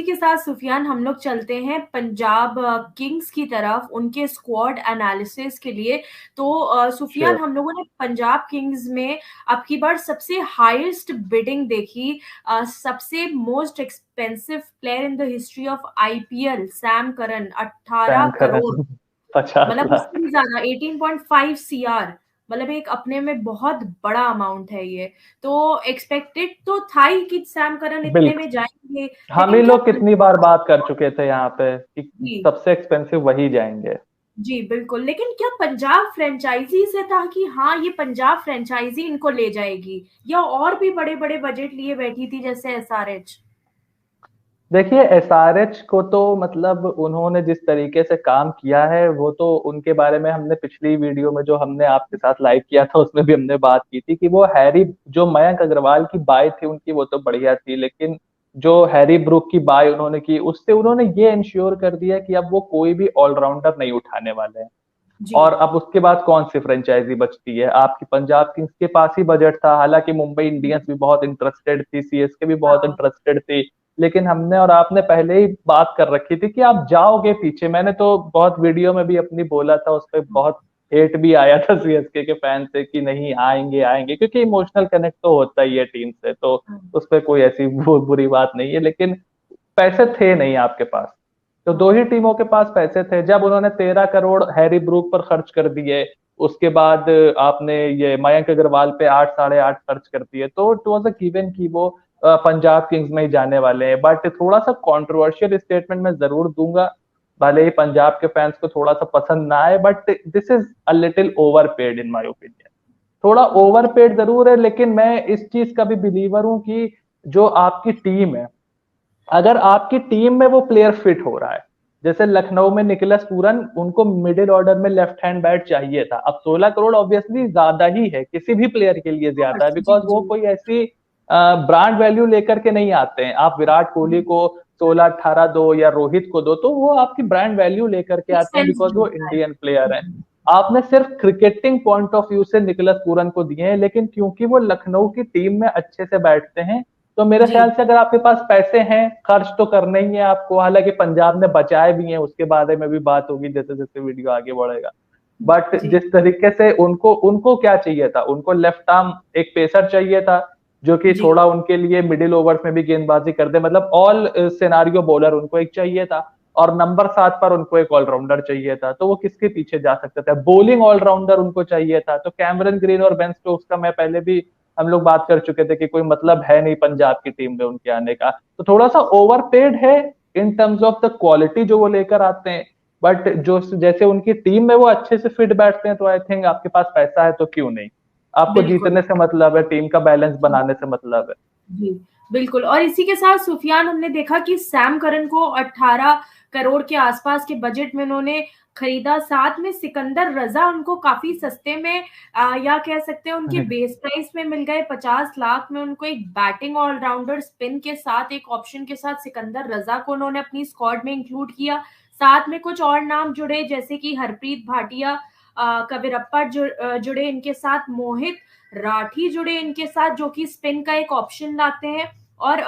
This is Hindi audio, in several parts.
इसी के साथ सुफियान हम लोग चलते हैं पंजाब किंग्स की तरफ उनके स्क्वाड एनालिसिस के लिए। तो सुफियान, श्योर। हम लोगों ने पंजाब किंग्स में अब की बार सबसे हाईएस्ट बिडिंग देखी। सबसे most expensive player in the history of IPL Sam Curran, 18 Sam crore Curran 50 lakh. उससे भी ज्यादा 18.5 सीआर। एक अपने में बहुत बड़ा अमाउंट है ये। तो एक्सपेक्टेड तो था ही कि सैम करन इतने में बिल्कुल। जाएंगे। हम ही लेकिन क्या लोग कितनी बार बात कर चुके थे यहाँ पे कि जी सबसे एक्सपेंसिव वही जाएंगे। जी बिल्कुल, लेकिन क्या पंजाब फ्रेंचाइजी से था कि हाँ ये पंजाब फ्रेंचाइजी इनको ले जाएगी, या और भी बड़े बड़े बजट लिए बैठी थी जैसे एसआरएच? देखिए एसआरएच को तो मतलब उन्होंने जिस तरीके से काम किया है वो तो उनके बारे में हमने पिछली वीडियो में जो हमने आपके साथ लाइव किया था उसमें भी हमने बात की थी कि वो हैरी जो मयंक अग्रवाल की बाय थी उनकी वो तो बढ़िया थी, लेकिन जो हैरी ब्रूक की बाय उन्होंने की उससे उन्होंने ये इंश्योर कर दिया कि अब वो कोई भी ऑलराउंडर नहीं उठाने वाले हैं। जी और अब उसके बाद कौन सी फ्रेंचाइजी बचती है? आपकी पंजाब किंग्स के पास ही बजट था, हालांकि मुंबई इंडियंस भी बहुत इंटरेस्टेड थी, सीएसके भी बहुत हाँ इंटरेस्टेड थी। लेकिन हमने और आपने पहले ही बात कर रखी थी कि आप जाओगे पीछे। मैंने तो बहुत वीडियो में भी अपनी बोला था, उस पर बहुत हेट भी आया था सीएसके के फैन से कि नहीं आएंगे आएंगे, क्योंकि इमोशनल कनेक्ट तो होता ही है टीम से, तो हाँ उस पर कोई ऐसी बुरी बात नहीं है। लेकिन पैसे थे नहीं आपके पास, तो दो ही हाँ टीमों के पास पैसे थे। जब उन्होंने 13 करोड़ हैरी ब्रूक पर खर्च कर दिए, उसके बाद आपने ये मयंक अग्रवाल पे 8 साढ़े 8 खर्च कर दिए, तो इट वॉज अ गिवन कि वो पंजाब किंग्स में ही जाने वाले हैं। बट थोड़ा सा कंट्रोवर्शियल स्टेटमेंट मैं जरूर दूंगा, भले ही पंजाब के फैंस को थोड़ा सा पसंद ना आए, but this is a little over paid in my opinion. थोड़ा हाँ ओवर पेड जरूर है, लेकिन मैं इस चीज का भी बिलीवर हूं कि जो आपकी टीम है, अगर आपकी टीम में वो प्लेयर फिट हो रहा है, जैसे लखनऊ में निकलस पूरन, उनको मिडिल ऑर्डर में लेफ्ट हैंड बैट चाहिए था। अब 16 करोड़ ऑब्वियसली ज्यादा ही है, किसी भी प्लेयर के लिए ज्यादा है, course, जी बिकॉज वो जी कोई ऐसी ब्रांड वैल्यू लेकर के नहीं आते हैं। आप विराट कोहली को 16 18 दो या रोहित को दो, तो वो आपकी ब्रांड वैल्यू लेकर के आते हैं, सेंस बिकॉज वो बनता है। इंडियन प्लेयर हैं। आपने सिर्फ क्रिकेटिंग पॉइंट ऑफ व्यू से निकलस पूरन को दिए हैं, लेकिन क्योंकि वो लखनऊ की टीम में अच्छे से बैठते हैं, तो मेरे जी ख्याल से अगर आपके पास पैसे हैं, खर्च तो करने ही है आपको। हालांकि पंजाब ने बचाए भी हैं, उसके बारे में भी बात होगी जैसे जैसे वीडियो आगे बढ़ेगा। बट जी जिस तरीके से उनको उनको क्या चाहिए था, उनको लेफ्ट आर्म एक पेसर चाहिए था जो कि जी थोड़ा उनके लिए मिडिल ओवर्स में भी गेंदबाजी कर दे, मतलब ऑल सिनारियो बॉलर उनको एक चाहिए था। और नंबर 7 पर उनको एक ऑलराउंडर चाहिए था, तो वो किसके पीछे जा सकते थे? बॉलिंग ऑलराउंडर उनको चाहिए था, तो कैमरन ग्रीन और बेन स्टोक्स का मैं पहले भी हम लोग बात कर चुके थे कि कोई मतलब है नहीं पंजाब की टीम में उनके आने का। तो थोड़ा सा ओवरपेड है in terms of the quality जो वो लेकर आते हैं। बट जो जैसे उनकी टीम में वो अच्छे से फिट बैठते हैं, तो आई थिंक आपके पास पैसा है तो क्यों नहीं। आपको बिल्कुल। जीतने से मतलब है, टीम का बैलेंस बनाने से मतलब है। जी बिल्कुल, और इसी के साथ सुफियान, हमने देखा कि सैम करन को 18 करोड़ के आसपास के बजट में उन्होंने खरीदा। साथ में सिकंदर रजा उनको काफी सस्ते में या कह सकते हैं उनके बेस प्राइस में मिल गए। 50 लाख में उनको एक बैटिंग ऑलराउंडर स्पिन के साथ एक ऑप्शन के साथ सिकंदर रजा को उन्होंने अपनी स्क्वाड में इंक्लूड किया। साथ में कुछ और नाम जुड़े जैसे कि हरप्रीत भाटिया, कविरप्पा जुड़े इनके साथ, मोहित राठी जुड़े इनके साथ जो कि स्पिन का एक ऑप्शन लाते हैं। और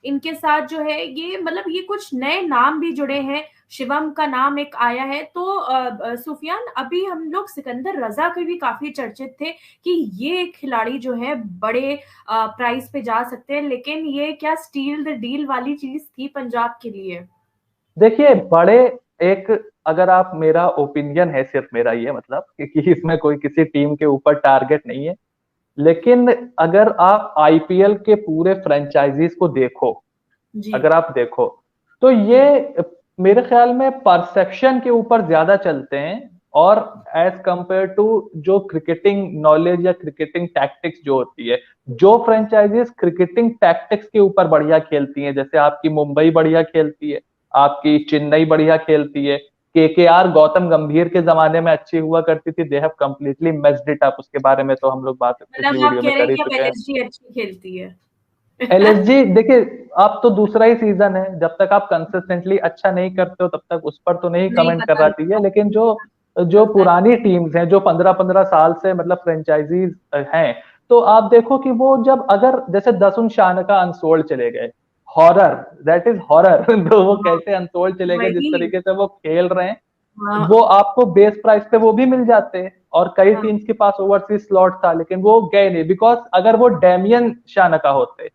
इनके साथ जो है ये ये कुछ नए नाम भी जुड़े हैं। शिवम का नाम एक आया है। तो सुफियान, अभी हम लोग सिकंदर रजा के भी काफी चर्चित थे कि ये खिलाड़ी जो है बड़े प्राइस पे जा सकते हैं, लेकिन ये क्या स्टील द डील वाली चीज थी पंजाब के लिए? देखिए बड़े एक, अगर आप, मेरा ओपिनियन है सिर्फ मेरा ये, मतलब कि इसमें कोई किसी टीम के ऊपर टारगेट नहीं है, लेकिन अगर आप आईपीएल के पूरे फ्रेंचाइजीज को देखो, जी अगर आप देखो, तो ये मेरे ख्याल में परसेप्शन के ऊपर ज्यादा चलते हैं। और एज कंपेयर टू जो क्रिकेटिंग नॉलेज या क्रिकेटिंग टैक्टिक्स जो होती है, जो फ्रेंचाइजीज क्रिकेटिंग टैक्टिक्स के ऊपर बढ़िया खेलती हैं, जैसे आपकी मुंबई बढ़िया खेलती है, आपकी चेन्नई बढ़िया खेलती है, केकेआर गौतम गंभीर के जमाने में अच्छी हुआ करती थी, they have completely messed it up, उसके बारे में तो हम लोग बात पिछली आप वीडियो में कह रहे हैं कर ही कि अब चुके हैं। एलएसजी अच्छी खेलती है? एलएसजी देखिए, आप तो दूसरा ही सीजन है, जब तक आप कंसिस्टेंटली अच्छा नहीं करते हो तब तक उस पर तो नहीं नहीं कमेंट पता करना चाहिए। लगता, लेकिन जो जो चलता है। पुरानी टीम्स हैं, जो 15 15 साल से मतलब फ्रेंचाइजीज हैं, तो आप देखो कि वो जब अगर जैसे 10 शान का अनसोल्ड चले गए, हॉरर, दैट इज हॉरर। तो वो हाँ, कैसे अनटोल्ड चले गए, जिस वही। तरीके से वो खेल रहे हैं, वो हाँ, आपको बेस प्राइस पे वो भी मिल जाते हैं। और कई हाँ, टीम्स के पास ओवरसीज स्लॉट था, लेकिन वो गए नहीं, बिकॉज अगर वो डैमियन शानका होते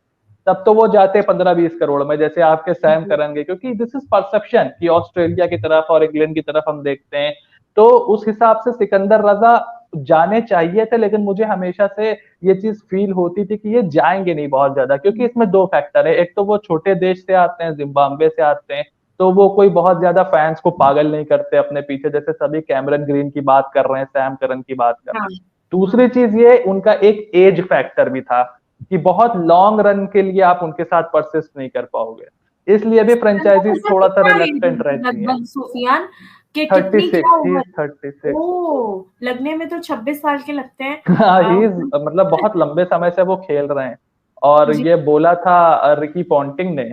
तब तो वो जाते 15-20 करोड़ में, जैसे आपके सैम जी, करन के, क्योंकि दिस इज परसेप्शन कि ऑस्ट्रेलिया की तरफ और इंग्लैंड की तरफ हम देखते हैं। तो उस हिसाब से सिकंदर रजा जाने चाहिए थे, लेकिन मुझे हमेशा से ये चीज फील होती थी कि ये जाएंगे नहीं बहुत ज्यादा, क्योंकि इसमें दो फैक्टर है। एक तो वो छोटे देश से आते हैं, जिम्बाब्वे से आते हैं, तो वो कोई बहुत ज्यादा फैंस को पागल नहीं करते अपने पीछे, जैसे सभी कैमरन ग्रीन की बात कर रहे हैं, सैम करन की बात कर रहे हाँ, हैं। दूसरी हाँ। चीज ये उनका एक एज फैक्टर भी था, कि बहुत लॉन्ग रन के लिए आप उनके साथ परसिस्ट नहीं कर पाओगे, इसलिए भी सिकंदर फ्रेंचाइजीज रजा थोड़ा की सा क्या एज रिलक्टेंट होगी रहती हैं। लगभग सुफियान, के थर्टी कितनी क्या सिक्स ही उम्र? इज 36। ओ, लगने में तो 26 साल के लगते हैं। हाँ, आ, ही मतलब बहुत लंबे समय से वो खेल रहे हैं। और जी, ये बोला था रिकी पॉन्टिंग ने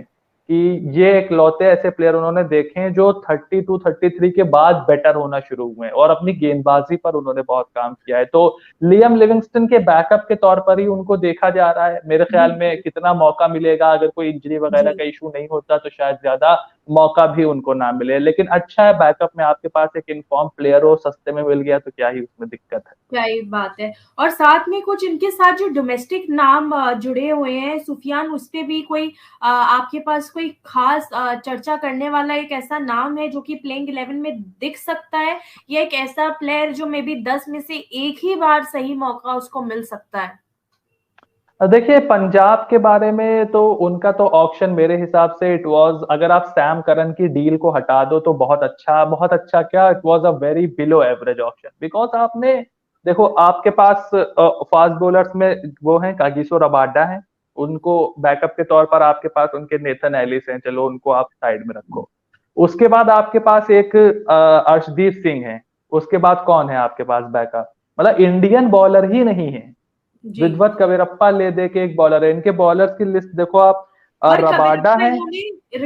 कि ये इकलौते ऐसे प्लेयर उन्होंने देखे हैं जो 32-33 के बाद बेटर होना शुरू हुए हैं, और अपनी गेंदबाजी पर उन्होंने बहुत काम किया है। तो लियम लिविंगस्टन के बैकअप के तौर पर ही उनको देखा जा रहा है। मेरे ख्याल में बिल्कुल। कितना मौका मिलेगा, अगर कोई इंजरी वगैरह जी, का इशू नहीं होता तो शायद ज्यादा मौका भी उनको ना मिले, लेकिन अच्छा है बैकअप में आपके पास एक इनफॉर्म प्लेयर हो, सस्ते में मिल गया तो क्या ही उसमें दिक्कत है। क्या ही बात है। और साथ में कुछ इनके साथ जो डोमेस्टिक नाम जुड़े हुए हैं सुफियान, उस पे भी कोई आपके पास कोई खास चर्चा करने वाला एक ऐसा नाम है जो कि प्लेइंग 11 में दिख सकता है, या एक ऐसा प्लेयर जो मे बी 10 में से एक ही बार सही मौका उसको मिल सकता है? देखिए, पंजाब के बारे में तो उनका तो ऑक्शन मेरे हिसाब से इट वाज, अगर आप सैम करन की डील को हटा दो तो बहुत अच्छा, बहुत अच्छा क्या, it was a very below average auction, because आपने देखो आपके पास फास्ट बॉलर्स में वो हैं, कागिसो रबाडा हैं, उनको बैकअप के तौर पर आपके पास उनके नेथन एलिस हैं, चलो उनको आप साइड में रखो। उसके बाद आपके पास एक अर्शदीप सिंह है। उसके बाद कौन है आपके पास बैकअप, मतलब इंडियन बॉलर ही नहीं है। जी। विदवत कवेरप्पा ले दे के एक बॉलर है, इनके बॉलर्स की लिस्ट देखो आप। और रबाडा है।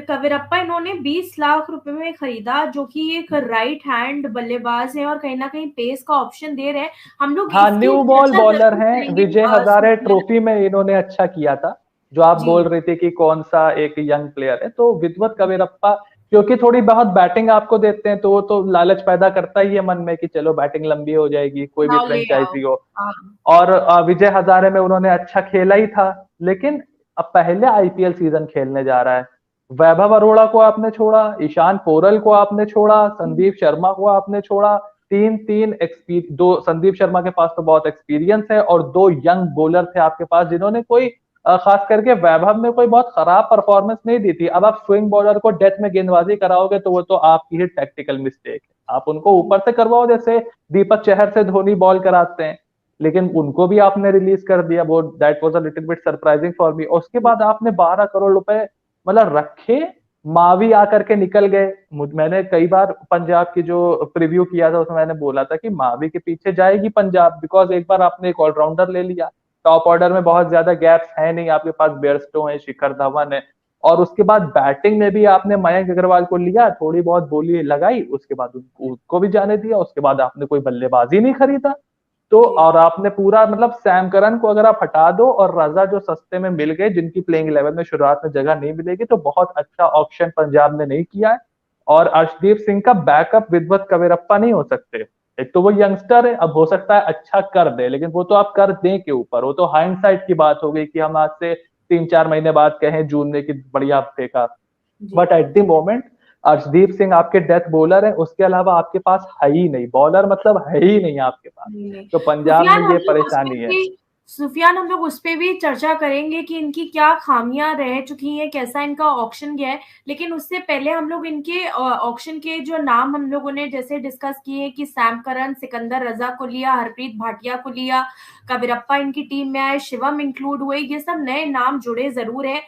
कविरप्पा इन्होंने 20 लाख रुपए में खरीदा, जो कि एक राइट हैंड बल्लेबाज है और कहीं ना कहीं पेस का ऑप्शन दे रहे हैं। हम लोग हाँ, इसकी न्यू बॉल चर्चा बॉलर जरूर हैं, करेंगे विजय हजारे सुफियान। ट्रॉफी में इन्होंने अच्छा किया था। जो आप जी, बोल रहे थे कि कौन सा एक यंग प्लेयर है, तो विदवत कवेरप्पा, क्योंकि थोड़ी बहुत बैटिंग आपको देते हैं तो वो तो लालच पैदा करता ही है मन में कि चलो बैटिंग लंबी हो जाएगी, कोई भी नाव ले आओ। फ्रेंचाइजी हो। हाँ, और विजय हजारे में उन्होंने अच्छा खेला ही था, लेकिन अब पहले आईपीएल सीजन खेलने जा रहा है। वैभव अरोड़ा को आपने छोड़ा, ईशान पोरल को आपने छोड़ा, संदीप शर्मा को आपने छोड़ा। तीन तीन एक्सपीर दो संदीप शर्मा के पास तो बहुत एक्सपीरियंस है, और दो यंग बॉलर थे आपके पास जिन्होंने कोई खास करके वैभव ने कोई बहुत खराब परफॉर्मेंस नहीं दी थी। अब आप स्विंग बॉलर को डेथ में गेंदबाजी कराओगे तो वो तो आपकी ही टैक्टिकल मिस्टेक है, आप उनको ऊपर से करवाओ, जैसे दीपक चहर से धोनी बॉल कराते हैं। लेकिन उनको भी आपने रिलीज कर दिया, वो that was a little bit surprising for me. उसके बाद आपने 12 करोड़ रुपए मतलब रखे, मावी आकर के निकल गए। मैंने कई बार पंजाब की जो प्रीव्यू किया था उसमें मैंने बोला था कि मावी के पीछे जाएगी पंजाब, बिकॉज एक बार आपने एक ऑलराउंडर ले लिया, टॉप ऑर्डर में बहुत ज्यादा गैप्स है नहीं, आपके पास बेयरस्टो है, शिखर धवन है। और उसके बाद बैटिंग में भी आपने मयंक अग्रवाल को लिया, थोड़ी बहुत बोली लगाई, उसके बाद उसको भी जाने दिया, उसके बाद आपने कोई बल्लेबाजी नहीं खरीदा। तो जी, और आपने पूरा मतलब सैम करन को अगर आप हटा दो और रजा जो सस्ते में मिल गए, जिनकी प्लेइंग 11 में शुरुआत में जगह नहीं मिलेगी, तो बहुत अच्छा ऑप्शन पंजाब ने नहीं किया है। और अर्शदीप सिंह का बैकअप विदवत कवेरप्पा नहीं हो सकते। एक तो वो यंगस्टर है, अब हो सकता है अच्छा कर दे, लेकिन वो तो आप कर दें के ऊपर, वो तो हाइंडसाइट की बात हो गई कि हम आज से 3-4 महीने बाद कहें जून में कि बढ़िया फेंका। जी। But at the moment Arshdeep Singh आपके डेथ बॉलर है, उसके अलावा आपके पास है ही नहीं बॉलर, मतलब है ही नहीं आपके पास। नहीं, नहीं। तो पंजाब में सुफियान हम ये लोग उस पे परेशानी है। भी सुफियान हम लोग उस पे भी चर्चा करेंगे कि इनकी क्या खामियां रह चुकी हैं, कैसा इनका ऑक्शन गया है। लेकिन उससे पहले हम लोग इनके ऑक्शन के जो नाम हम लोगों ने जैसे डिस्कस किए कि सैम करन, सिकंदर रजा को लिया, हरप्रीत भाटिया को लिया, कबीरप्पा इनकी टीम में आए, शिवम इंक्लूड हुए, ये सब नए नाम जुड़े जरूर है।